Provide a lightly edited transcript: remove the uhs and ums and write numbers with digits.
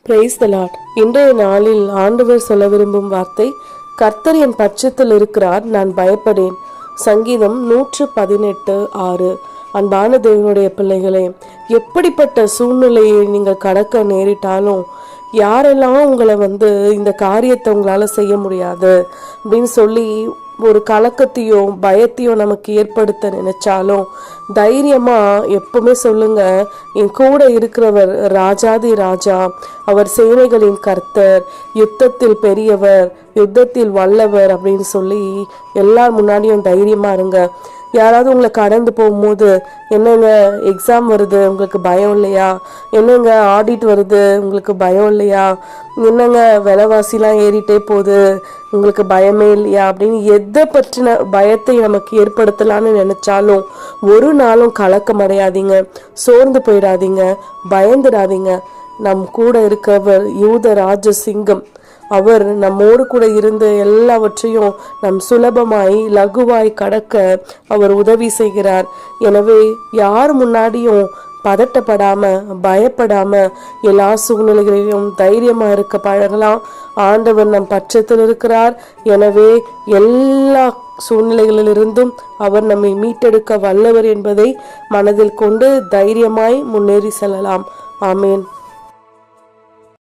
Praise the Lord. இன்றைய நாளில் ஆண்டவர் சொல்ல விரும்பும் வார்த்தை, கர்த்தர் என் பட்சத்தில் இருக்கிறார், நான் பயப்படேன். சங்கீதம் 118:6. அன்பான தேவனுடைய பிள்ளைகளே, எப்படிப்பட்ட சூழ்நிலையை நீங்கள் கடக்க நேரிட்டாலும், யாரெல்லாம் உங்களை இந்த காரியத்தை உங்களால் செய்ய முடியாது அப்படின்னு சொல்லி ஒரு கலக்கத்தையோ பயத்தையோ நமக்கு ஏற்படுத்த நினைச்சாலும் தைரியமா எப்பவுமே சொல்லுங்க, என் கூட இருக்கிறவர் ராஜாதி ராஜா, அவர் சேனைகளின் கர்த்தர், யுத்தத்தில் பெரியவர், யுத்தத்தில் வல்லவர் அப்படின்னு சொல்லி எல்லார் முன்னாடியும் தைரியமா இருங்க. யாராவது உங்களை கடந்து போகும்போது, என்னங்க எக்ஸாம் வருது உங்களுக்கு பயம் இல்லையா, என்னங்க ஆடிட் வருது உங்களுக்கு பயம் இல்லையா, என்னங்க விலைவாசிலாம் ஏறிட்டே போகுது உங்களுக்கு பயமே இல்லையா அப்படின்னு எதை பற்றின பயத்தை நமக்கு ஏற்படுத்தலான்னு நினைச்சாலும் ஒரு நாளும் கலக்கம் அடையாதீங்க, சோர்ந்து போயிடாதீங்க, பயந்துடாதீங்க. நம் கூட இருக்கவர் யூத ராஜ சிங்கம். அவர் நம்மோடு கூட இருந்து எல்லாவற்றையும் நம் சுலபமாய் லகுவாய் கடக்க அவர் உதவி செய்கிறார். எனவே யார் முன்னாடியும் பதட்டப்படாம பயப்படாம எல்லா சூழ்நிலைகளிலும் தைரியமா இருக்க பழகலாம். ஆண்டவர் நம் பட்சத்தில் இருக்கிறார். எனவே எல்லா சூழ்நிலைகளிலிருந்தும் அவர் நம்மை மீட்டெடுக்க வல்லவர் என்பதை மனதில் கொண்டு தைரியமாய் முன்னேறி செல்லலாம். ஆமேன்.